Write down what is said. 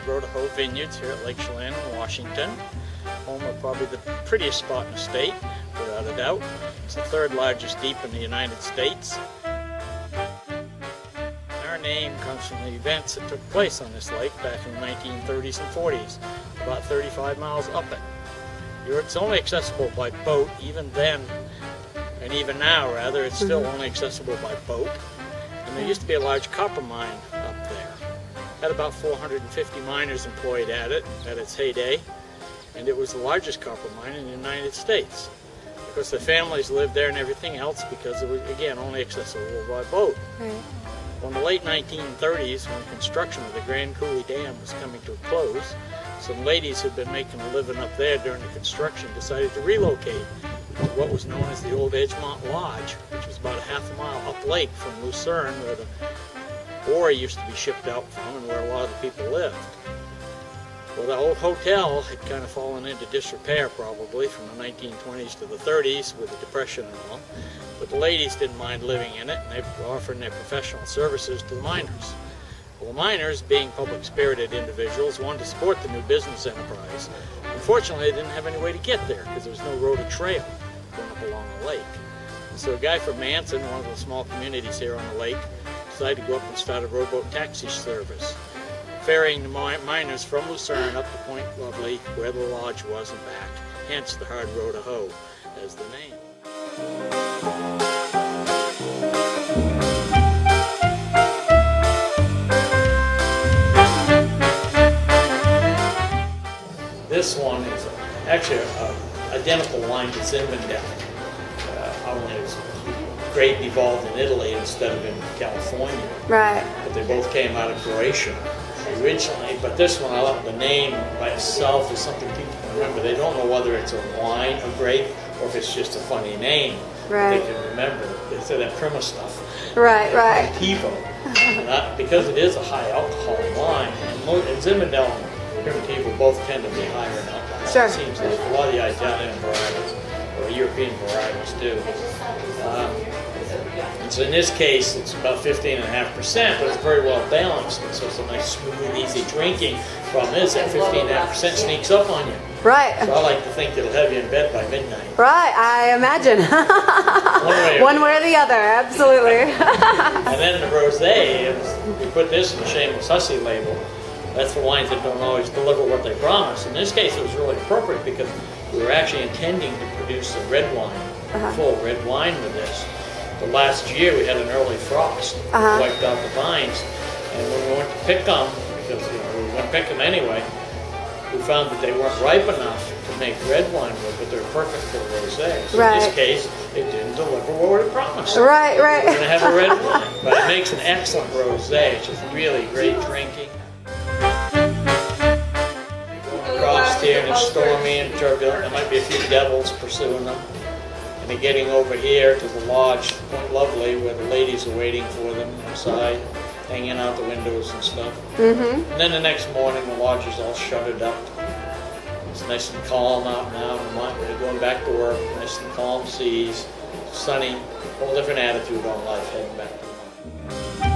Row To Hoe vineyards here at Lake Chelan in Washington. Home of probably the prettiest spot in the state, without a doubt. It's the third largest deep in the United States. Our name comes from the events that took place on this lake back in the 1930s and 40s, about 35 miles up it. It's only accessible by boat, even then, and even now rather, it's still only accessible by boat. And there used to be a large copper mine up there. Had about 450 miners employed at it at its heyday, and it was the largest copper mine in the United States. Of course, the families lived there and everything else because it was, again, only accessible by boat. Right. Well, in the late 1930s, when construction of the Grand Coulee Dam was coming to a close, some ladies who'd been making a living up there during the construction decided to relocate to what was known as the old Edgemont Lodge, which was about a half a mile up lake from Lucerne, where the ore used to be shipped out from and where a lot of the people lived. Well, the old hotel had kind of fallen into disrepair probably from the 1920s to the 30s with the Depression and all, but the ladies didn't mind living in it, and they were offering their professional services to the miners. Well, the miners, being public-spirited individuals, wanted to support the new business enterprise. Unfortunately, they didn't have any way to get there because there was no road or trail going up along the lake. And so a guy from Manson, one of the small communities here on the lake, decided to go up and start a rowboat taxi service, ferrying the miners from Lucerne up to Point Lovely, where the lodge was, and back. Hence the hard Row To Hoe as the name. This one is actually an identical line to Zinfandel. Only it's grape evolved in Italy instead of in California. Right. But they both came out of Croatia originally. But this one, I love the name by itself is something people can remember. They don't know whether it's a wine, a grape, or if it's just a funny name. Right. They can remember. It's that Prima stuff. Right, right. Primitivo. Because it is a high alcohol wine, and Zinfandel and Primitivo both tend to be higher in alcohol. Sure. It seems like a lot of the Italian varieties or European varieties do. And so in this case, it's about 15.5%, but it's very well balanced, and so it's a nice, smooth, easy drinking. Problem is that 15.5% sneaks up on you. Right. So I like to think it'll have you in bed by midnight. Right, I imagine. One way or the other, absolutely. And then the rosé, we put this in the Shameless Hussy label. That's for wines that don't always deliver what they promise. In this case, it was really appropriate because we were actually intending to produce a red wine, full red wine with this. The last year we had an early frost, wiped out the vines, and when we went to pick them, because we were going to pick them anyway, we found that they weren't ripe enough to make red wine with, but they're perfect for rosé. So in this case, it didn't deliver what it promised. Right, right. We're going to have a red wine, but it makes an excellent rosé. It's just really great drinking. Going across here and it's stormy and turbulent. There might be a few devils pursuing them. And they're getting over here to the lodge, Point Lovely, where the ladies are waiting for them outside, hanging out the windows and stuff. And then the next morning, the lodge is all shuttered up. It's nice and calm out now. We're going back to work. Nice and calm seas, sunny, whole different attitude on life heading back to work.